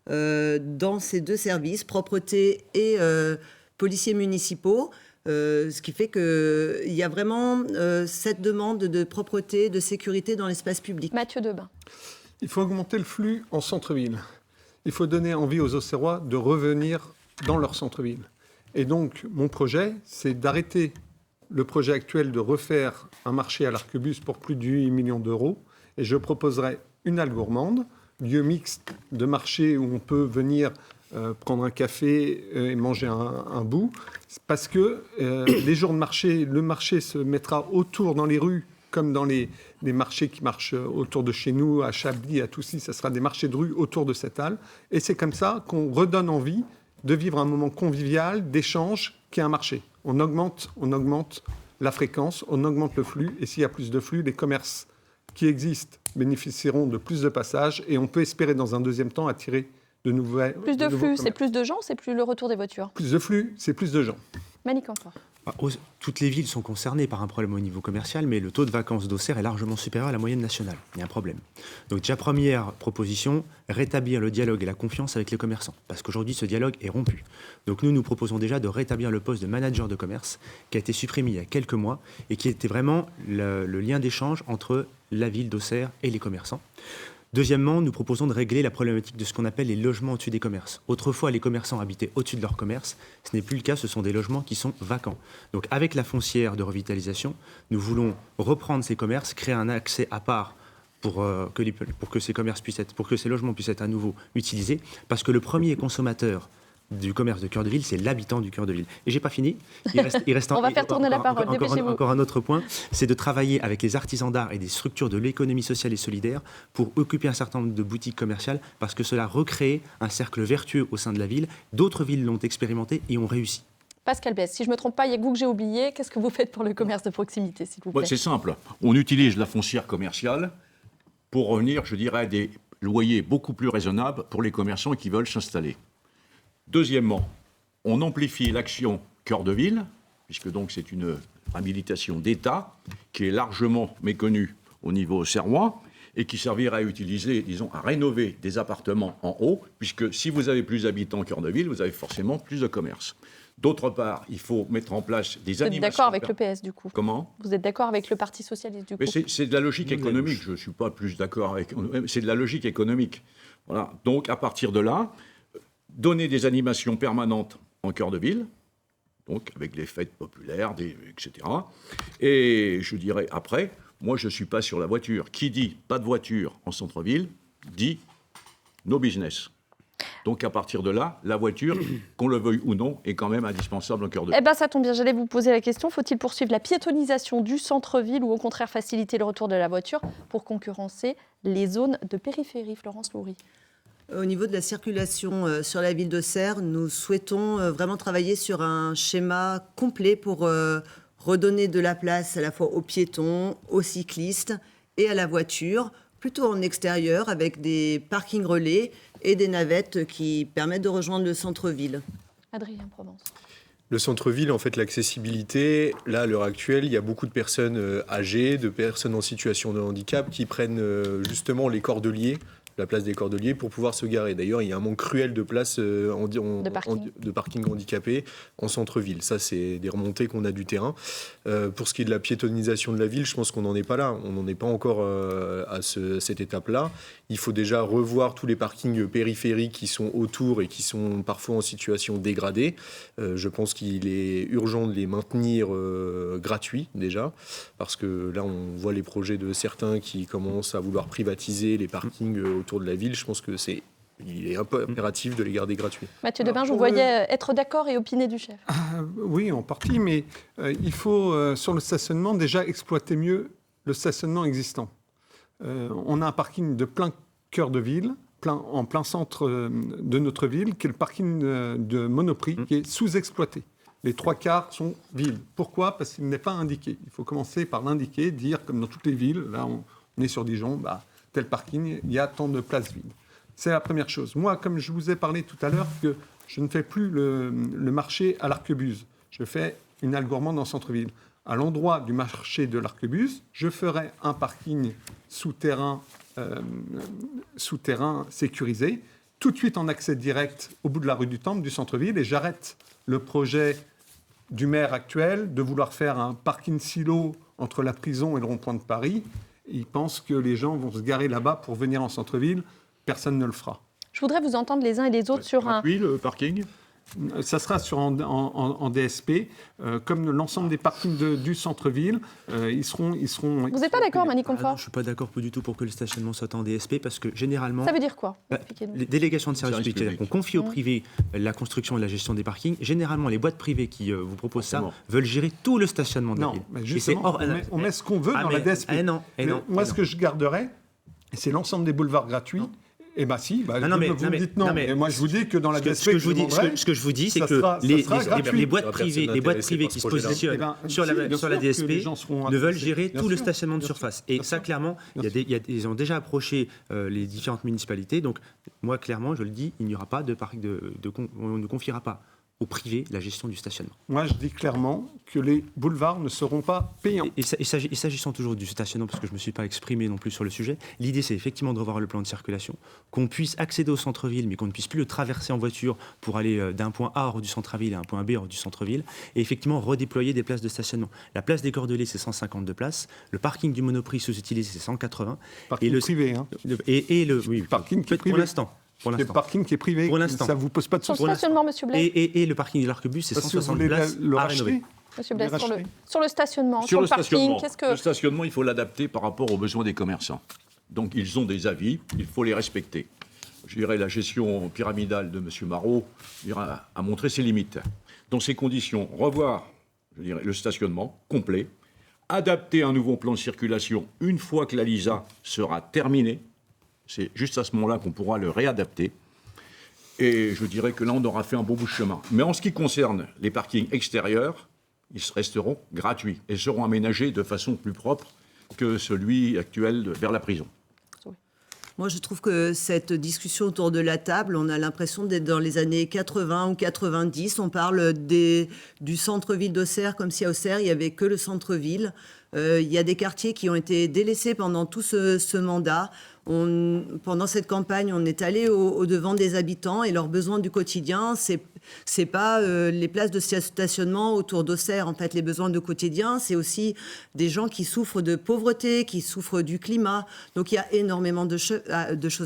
dans ces deux services, propreté et policiers municipaux. Ce qui fait qu'il y a vraiment cette demande de propreté, de sécurité dans l'espace public. Mathieu Debain. Il faut augmenter le flux en centre-ville. Il faut donner envie aux Auxerrois de revenir dans leur centre-ville. Et donc, mon projet, c'est d'arrêter le projet actuel de refaire un marché à l'Arquebus pour plus de 8 millions d'euros. Et je proposerai une halle gourmande, lieu mixte de marché où on peut venir prendre un café et manger un bout. Parce que les jours de marché, le marché se mettra autour dans les rues, comme dans les marchés qui marchent autour de chez nous, à Chablis, à Toussy, ça sera des marchés de rue autour de cette halle. Et c'est comme ça qu'on redonne envie de vivre un moment convivial, d'échange, qui est un marché. On augmente la fréquence, on augmente le flux, et s'il y a plus de flux, les commerces qui existent bénéficieront de plus de passages, et on peut espérer dans un deuxième temps attirer de nouvelles... Plus de flux, c'est plus de gens, c'est plus le retour des voitures? Plus de flux, c'est plus de gens. Malik Amfort. Toutes les villes sont concernées par un problème au niveau commercial, mais le taux de vacances d'Auxerre est largement supérieur à la moyenne nationale. Il y a un problème. Donc déjà, première proposition, rétablir le dialogue et la confiance avec les commerçants. Parce qu'aujourd'hui, ce dialogue est rompu. Donc nous proposons déjà de rétablir le poste de manager de commerce, qui a été supprimé il y a quelques mois, et qui était vraiment le lien d'échange entre la ville d'Auxerre et les commerçants. Deuxièmement, nous proposons de régler la problématique de ce qu'on appelle les logements au-dessus des commerces. Autrefois, les commerçants habitaient au-dessus de leur commerce. Ce n'est plus le cas, ce sont des logements qui sont vacants. Donc avec la foncière de revitalisation, nous voulons reprendre ces commerces, créer un accès à part pour que ces logements puissent être à nouveau utilisés, parce que le premier consommateur du commerce de cœur de ville, c'est l'habitant du cœur de ville. Et j'ai pas fini. Il reste On va faire tourner la parole, dépêchez-vous. Encore un autre point, c'est de travailler avec les artisans d'art et des structures de l'économie sociale et solidaire pour occuper un certain nombre de boutiques commerciales, parce que cela recrée un cercle vertueux au sein de la ville. D'autres villes l'ont expérimenté et ont réussi. Pascal Besse, si je ne me trompe pas, il y a que vous que j'ai oublié. Qu'est-ce que vous faites pour le commerce de proximité, s'il vous plaît? C'est simple. On utilise la foncière commerciale pour revenir, je dirais, à des loyers beaucoup plus raisonnables pour les commerçants qui veulent s'installer. Deuxièmement, on amplifie l'action cœur de ville, puisque donc c'est une habilitation d'État qui est largement méconnue au niveau auxerrois et qui servira à utiliser, disons, à rénover des appartements en haut, puisque si vous avez plus d'habitants cœur de ville, vous avez forcément plus de commerce. D'autre part, il faut mettre en place des animations... Vous êtes d'accord avec le PS, du coup? Comment? Vous êtes d'accord avec le Parti socialiste, du coup? Mais c'est de la logique économique. Je ne suis pas plus d'accord avec... C'est de la logique économique. Voilà. Donc, à partir de là, donner des animations permanentes en cœur de ville, donc avec les fêtes populaires, etc. Et je dirais après, moi, je ne suis pas sur la voiture. Qui dit pas de voiture en centre-ville, dit no business. Donc, à partir de là, la voiture, qu'on le veuille ou non, est quand même indispensable en cœur de ville. Eh bien, ça tombe bien, j'allais vous poser la question. Faut-il poursuivre la piétonisation du centre-ville ou au contraire faciliter le retour de la voiture pour concurrencer les zones de périphérie? Florence Loury. Au niveau de la circulation sur la ville d'Auxerre, nous souhaitons vraiment travailler sur un schéma complet pour redonner de la place à la fois aux piétons, aux cyclistes et à la voiture, plutôt en extérieur avec des parkings relais et des navettes qui permettent de rejoindre le centre-ville. Adrien Provence. Le centre-ville, en fait, l'accessibilité, là, à l'heure actuelle, il y a beaucoup de personnes âgées, de personnes en situation de handicap qui prennent justement les cordeliers, la place des cordeliers, pour pouvoir se garer. D'ailleurs, il y a un manque cruel de places de parking handicapés en centre-ville. Ça, c'est des remontées qu'on a du terrain. Pour ce qui est de la piétonisation de la ville, je pense qu'on n'en est pas là. On n'en est pas encore à cette étape-là. Il faut déjà revoir tous les parkings périphériques qui sont autour et qui sont parfois en situation dégradée. Je pense qu'il est urgent de les maintenir gratuits déjà, parce que là, on voit les projets de certains qui commencent à vouloir privatiser les parkings autour de la ville. Je pense que il est un peu impératif de les garder gratuits. Mathieu Debin, je vous voyais être d'accord et opiner du chef. Oui, en partie, mais il faut, sur le stationnement, déjà exploiter mieux le stationnement existant. On a un parking de plein cœur de ville, en plein centre de notre ville, qui est le parking de Monoprix, qui est sous-exploité. Les 3/4 sont vides. Pourquoi ? Parce qu'il n'est pas indiqué. Il faut commencer par l'indiquer, dire, comme dans toutes les villes, là on est sur Dijon, tel parking, il y a tant de places vides. C'est la première chose. Moi, comme je vous ai parlé tout à l'heure, que je ne fais plus le marché à l'Arquebuse. Je fais une halle gourmande en centre-ville. À l'endroit du marché de l'Arquebuse, je ferai un parking souterrain sécurisé, tout de suite en accès direct au bout de la rue du Temple, du centre-ville, et j'arrête le projet du maire actuel de vouloir faire un parking silo entre la prison et le rond-point de Paris. Il pense que les gens vont se garer là-bas pour venir en centre-ville. Personne ne le fera. Je voudrais vous entendre les uns et les autres sur un... Oui, le parking. Ça sera en DSP, comme l'ensemble des parkings du centre-ville, ils seront. Vous n'êtes pas d'accord, Mani Confort? Non, je ne suis pas d'accord du tout pour que le stationnement soit en DSP, parce que généralement... Ça veut dire quoi? Les délégations de service public, c'est-à-dire qu'on confie au privé la construction et la gestion des parkings. Généralement, les boîtes privées qui vous proposent ça veulent gérer tout le stationnement de la ville. Mais justement, on met ce qu'on veut dans la DSP. Moi, ce que je garderais, c'est l'ensemble des boulevards gratuits. Eh bien si, vous me dites non. Mais moi je vous dis que dans la DSP, ce que je vous dis, c'est que les boîtes privées qui se positionnent sur la DSP ne veulent gérer tout le stationnement de surface. Et ça, clairement, ils ont déjà approché les différentes municipalités. Donc moi, clairement, je le dis, il n'y aura pas de parc on ne confiera pas au privé la gestion du stationnement. Moi, je dis clairement que les boulevards ne seront pas payants. Et s'agissant toujours du stationnement, parce que je ne me suis pas exprimé non plus sur le sujet, l'idée, c'est effectivement de revoir le plan de circulation, qu'on puisse accéder au centre-ville, mais qu'on ne puisse plus le traverser en voiture pour aller d'un point A hors du centre-ville à un point B hors du centre-ville, et effectivement redéployer des places de stationnement. La place des Cordeliers, c'est 152 places. Le parking du Monoprix sous-utilisé, c'est 180. Parking privé, hein. Oui, parking qui est privé. Pour l'instant. Le parking qui est privé, ça ne vous pose pas de soucis. Sur le stationnement, M. Blaise. Et le parking de l'Arquebuse, c'est 160 places à rénover. Monsieur Blaise, sur le stationnement, sur le parking, qu'est-ce que... Le stationnement, il faut l'adapter par rapport aux besoins des commerçants. Donc ils ont des avis, il faut les respecter. Je dirais la gestion pyramidale de M. Marot a montré ses limites. Dans ces conditions, revoir le stationnement complet, adapter un nouveau plan de circulation une fois que la LISA sera terminée. C'est juste à ce moment-là qu'on pourra le réadapter. Et je dirais que là, on aura fait un bon bout de chemin. Mais en ce qui concerne les parkings extérieurs, ils resteront gratuits et seront aménagés de façon plus propre que celui actuel vers la prison. Moi, je trouve que cette discussion autour de la table, on a l'impression d'être dans les années 80 ou 90. On parle du centre-ville d'Auxerre, comme si à Auxerre, il n'y avait que le centre-ville. Il y a des quartiers qui ont été délaissés pendant tout ce mandat. Pendant cette campagne, on est allé au-devant des habitants et leurs besoins du quotidien, c'est pas les places de stationnement autour d'Auxerre. En fait, les besoins du quotidien, c'est aussi des gens qui souffrent de pauvreté, qui souffrent du climat. Donc, il y a énormément de choses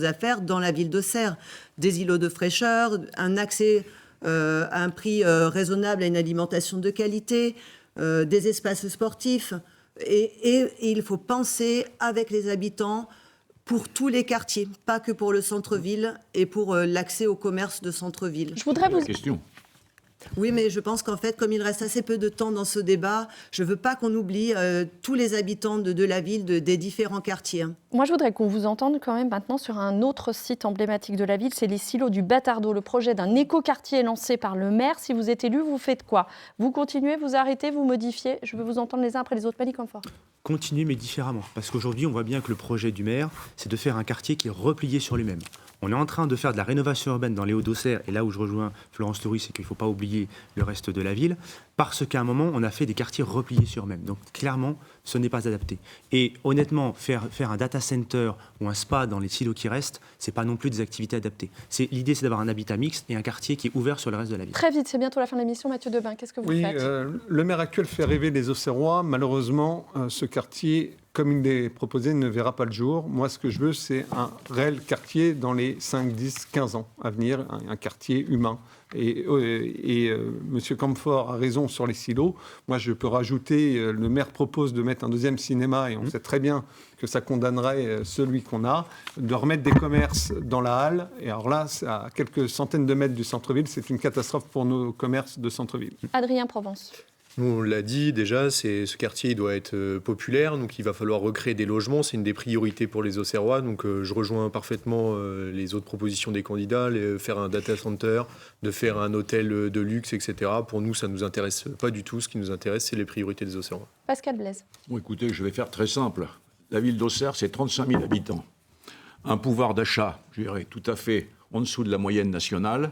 à faire dans la ville d'Auxerre. Des îlots de fraîcheur, un accès à un prix raisonnable à une alimentation de qualité, des espaces sportifs. Et il faut penser avec les habitants pour tous les quartiers, pas que pour le centre-ville et pour l'accès au commerce de centre-ville. Je voudrais vous... Question. Oui, mais je pense qu'en fait, comme il reste assez peu de temps dans ce débat, je ne veux pas qu'on oublie tous les habitants de la ville, des différents quartiers. Moi, je voudrais qu'on vous entende quand même maintenant sur un autre site emblématique de la ville, c'est les silos du Bâtardot, le projet d'un écoquartier lancé par le maire. Si vous êtes élu, vous faites quoi? Vous continuez, vous arrêtez, vous modifiez? Je veux vous entendre les uns après les autres. Mani Confort. Continuer, mais différemment. Parce qu'aujourd'hui, on voit bien que le projet du maire, c'est de faire un quartier qui est replié sur lui-même. On est en train de faire de la rénovation urbaine dans les Hauts-d'Auxerre, et là où je rejoins Florence Loury, c'est qu'il ne faut pas oublier le reste de la ville, parce qu'à un moment, on a fait des quartiers repliés sur eux-mêmes. Donc clairement, ce n'est pas adapté. Et honnêtement, faire un data center ou un spa dans les silos qui restent, ce n'est pas non plus des activités adaptées. L'idée, c'est d'avoir un habitat mixte et un quartier qui est ouvert sur le reste de la ville. Très vite, c'est bientôt la fin de l'émission. Mathieu Debin, qu'est-ce que vous faites? Le maire actuel fait rêver les Auxerrois. Malheureusement, ce quartier, comme il est proposé, ne verra pas le jour. Moi, ce que je veux, c'est un réel quartier dans les 5, 10, 15 ans à venir, un quartier humain. Et M. Camfort a raison sur les silos. Moi, je peux rajouter, le maire propose de mettre un deuxième cinéma, et on sait très bien que ça condamnerait celui qu'on a, de remettre des commerces dans la halle. Et alors là, à quelques centaines de mètres du centre-ville, c'est une catastrophe pour nos commerces de centre-ville. Adrien Provence. Nous, on l'a dit déjà, ce quartier il doit être populaire, donc il va falloir recréer des logements. C'est une des priorités pour les Auxerrois. Donc je rejoins parfaitement les autres propositions des candidats, faire un data center, de faire un hôtel de luxe, etc. Pour nous, ça ne nous intéresse pas du tout. Ce qui nous intéresse, c'est les priorités des Auxerrois. Pascal Blaise. Bon, écoutez, je vais faire très simple. La ville d'Auxerre, c'est 35 000 habitants. Un pouvoir d'achat, je dirais, tout à fait en dessous de la moyenne nationale.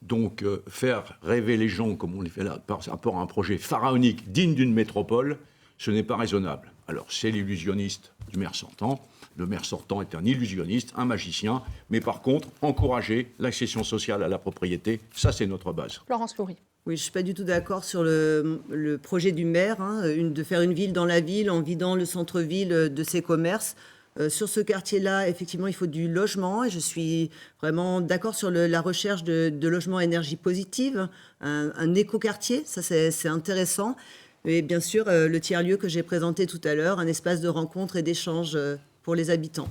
Donc, faire rêver les gens, comme on les fait là, par rapport à un projet pharaonique digne d'une métropole, ce n'est pas raisonnable. Alors, c'est l'illusionniste du maire sortant. Le maire sortant est un illusionniste, un magicien. Mais par contre, encourager l'accession sociale à la propriété, ça, c'est notre base. Florence Loury. Oui, je ne suis pas du tout d'accord sur le projet du maire, de faire une ville dans la ville en vidant le centre-ville de ses commerces. Sur ce quartier-là, effectivement, il faut du logement et je suis vraiment d'accord sur la recherche de logements à énergie positive, un écoquartier, ça c'est intéressant. Et bien sûr, le tiers-lieu que j'ai présenté tout à l'heure, un espace de rencontre et d'échange pour les habitants.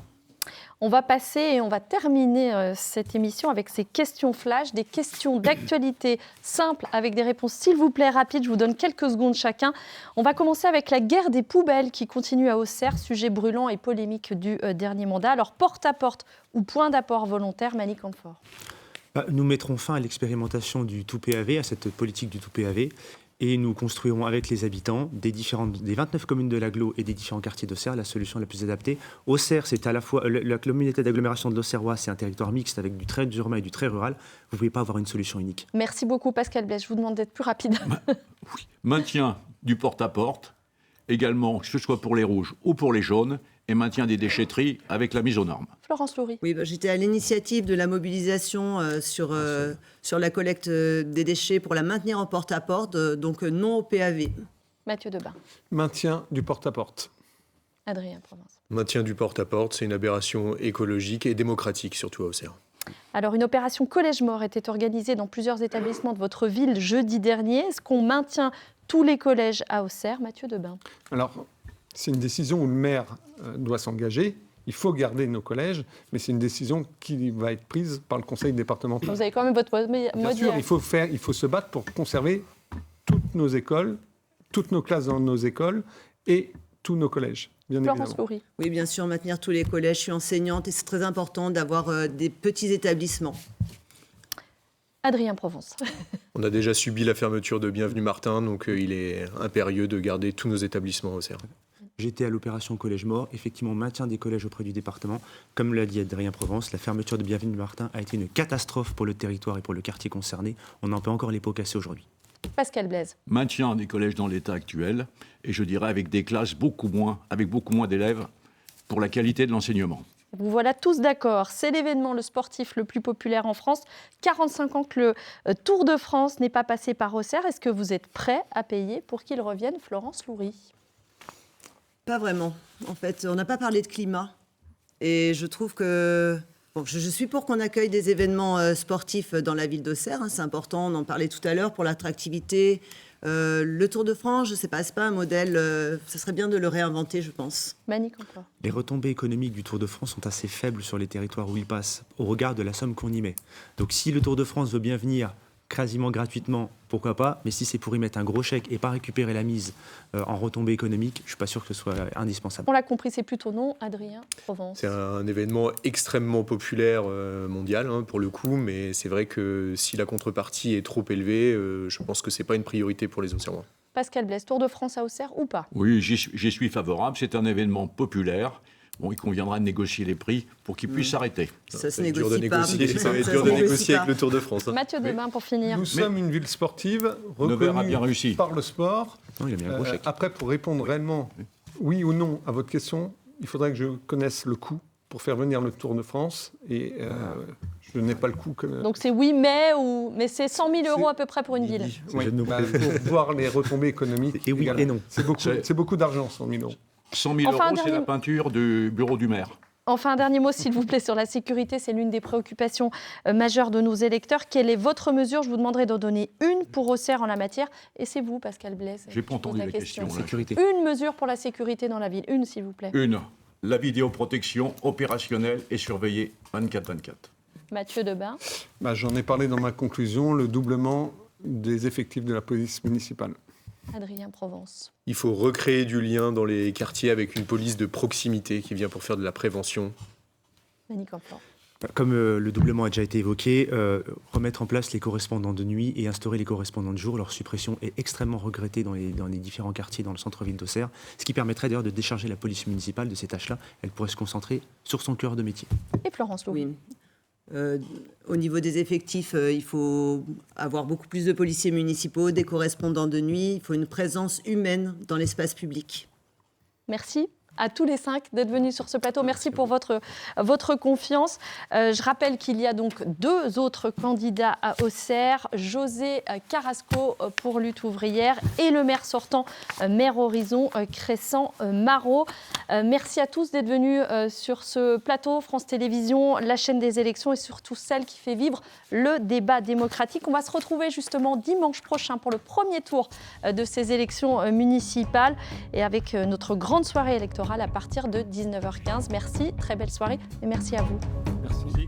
On va passer et on va terminer cette émission avec ces questions flash, des questions d'actualité simples avec des réponses, s'il vous plaît, rapides. Je vous donne quelques secondes chacun. On va commencer avec la guerre des poubelles qui continue à Auxerre, sujet brûlant et polémique du dernier mandat. Alors, porte-à-porte ou point d'apport volontaire, Mani Confort. Nous mettrons fin à l'expérimentation du tout PAV, à cette politique du tout PAV. Et nous construirons avec les habitants des 29 communes de l'agglo et des différents quartiers d'Auxerre la solution la plus adaptée. Auxerre, c'est à la fois la communauté d'agglomération de l'Auxerrois, c'est un territoire mixte avec du très urbain et du très rural. Vous ne pouvez pas avoir une solution unique. Merci beaucoup Pascal Blaise. Je vous demande d'être plus rapide. Oui. Maintien du porte-à-porte, également, que ce soit pour les rouges ou pour les jaunes, et maintien des déchetteries avec la mise aux normes. Florence Loury. Oui, j'étais à l'initiative de la mobilisation sur la collecte des déchets pour la maintenir en porte-à-porte, donc non au PAV. Mathieu Debin. Maintien du porte-à-porte. Adrien Provence. Maintien du porte-à-porte, c'est une aberration écologique et démocratique, surtout à Auxerre. Alors, une opération Collège Mort était organisée dans plusieurs établissements de votre ville jeudi dernier. Est-ce qu'on maintient tous les collèges à Auxerre? Mathieu Debin. Alors, c'est une décision où le maire doit s'engager. Il faut garder nos collèges, mais c'est une décision qui va être prise par le conseil départemental. Vous avez quand même votre mot Bien sûr, il faut se battre pour conserver toutes nos écoles, toutes nos classes dans nos écoles et tous nos collèges, bien Florence évidemment. Loury. Oui, bien sûr, maintenir tous les collèges. Je suis enseignante et c'est très important d'avoir des petits établissements. Adrien Provence. On a déjà subi la fermeture de Bienvenue Martin, donc il est impérieux de garder tous nos établissements à Auxerre. J'étais à l'opération Collège Mort, effectivement maintien des collèges auprès du département. Comme l'a dit Adrien Provence, la fermeture de Bienvenue Martin a été une catastrophe pour le territoire et pour le quartier concerné. On en peut encore les pots cassés aujourd'hui. Pascal Blaise. Maintien des collèges dans l'état actuel, et je dirais avec des classes avec beaucoup moins d'élèves pour la qualité de l'enseignement. Vous voilà tous d'accord. C'est l'événement, le sportif le plus populaire en France. 45 ans que le Tour de France n'est pas passé par Auxerre. Est-ce que vous êtes prêt à payer pour qu'il revienne, Florence Loury? Pas vraiment. En fait, on n'a pas parlé de climat. Et je trouve que... Bon, je suis pour qu'on accueille des événements sportifs dans la ville d'Auxerre. C'est important, on en parlait tout à l'heure, pour l'attractivité. Le Tour de France, je ne sais pas, c'est pas un modèle... ça serait bien de le réinventer, je pense. Mani Confort. Les retombées économiques du Tour de France sont assez faibles sur les territoires où il passe, au regard de la somme qu'on y met. Donc si le Tour de France veut bien venir quasiment gratuitement, pourquoi pas, mais si c'est pour y mettre un gros chèque et pas récupérer la mise en retombée économique, je ne suis pas sûr que ce soit indispensable. On l'a compris, c'est plutôt non, Adrien Provence. C'est un événement extrêmement populaire mondial, pour le coup, mais c'est vrai que si la contrepartie est trop élevée, je pense que ce n'est pas une priorité pour les Auxerrois. Pascal Blaise, Tour de France à Auxerre ou pas? Oui, j'y suis favorable. C'est un événement populaire. Bon, il conviendra de négocier les prix pour qu'il puisse s'arrêter. Ça se va être dur de négocie pas. négocier, ça va être Ça dur se de négocie négocier pas. avec le Tour de France. Mathieu Desbains, pour finir. Nous sommes une ville sportive Nevers a bien reconnue réussi. par le sport. Non, il a mis un gros chèque. Après, pour répondre réellement oui ou non à votre question, il faudrait que je connaisse le coût pour faire venir le Tour de France. Et je n'ai pas le coût. Donc c'est oui, mais c'est 100 000 euros à peu près pour une ville. C'est jeu de mots Pour voir les retombées économiques. Et oui également. et non. C'est beaucoup d'argent, 100 000 euros. 100 000 Enfin, un euros, c'est dernier- la peinture du bureau du maire. Enfin, un dernier mot, s'il vous plaît, sur la sécurité. C'est l'une des préoccupations majeures de nos électeurs. Quelle est votre mesure? Je vous demanderai d'en donner une pour Auxerre en la matière. Et c'est vous, Pascal Blaise. J'ai pas qui pose entendu la question. là. Sécurité. Une mesure pour la sécurité dans la ville. Une, s'il vous plaît. Une, la vidéoprotection opérationnelle et surveillée 24/24. Mathieu Desbains. J'en ai parlé dans ma conclusion, le doublement des effectifs de la police municipale. Adrien Provence. Il faut recréer du lien dans les quartiers avec une police de proximité qui vient pour faire de la prévention. Manny Campan. Comme le doublement a déjà été évoqué, remettre en place les correspondants de nuit et instaurer les correspondants de jour, leur suppression est extrêmement regrettée dans les différents quartiers dans le centre-ville d'Auxerre, ce qui permettrait d'ailleurs de décharger la police municipale de ces tâches-là. Elle pourrait se concentrer sur son cœur de métier. Et Florence Louis. Oui. Au niveau des effectifs, il faut avoir beaucoup plus de policiers municipaux, des correspondants de nuit. Il faut une présence humaine dans l'espace public. Merci à tous les 5 d'être venus sur ce plateau. Merci pour votre confiance. Je rappelle qu'il y a donc 2 autres candidats à Auxerre, José Carrasco pour Lutte ouvrière et le maire sortant, maire Horizon, Crescent Marot. Merci à tous d'être venus sur ce plateau. France Télévisions, la chaîne des élections et surtout celle qui fait vivre le débat démocratique. On va se retrouver justement dimanche prochain pour le premier tour de ces élections municipales et avec notre grande soirée électorale à partir de 19h15. Merci, très belle soirée et merci à vous. Merci.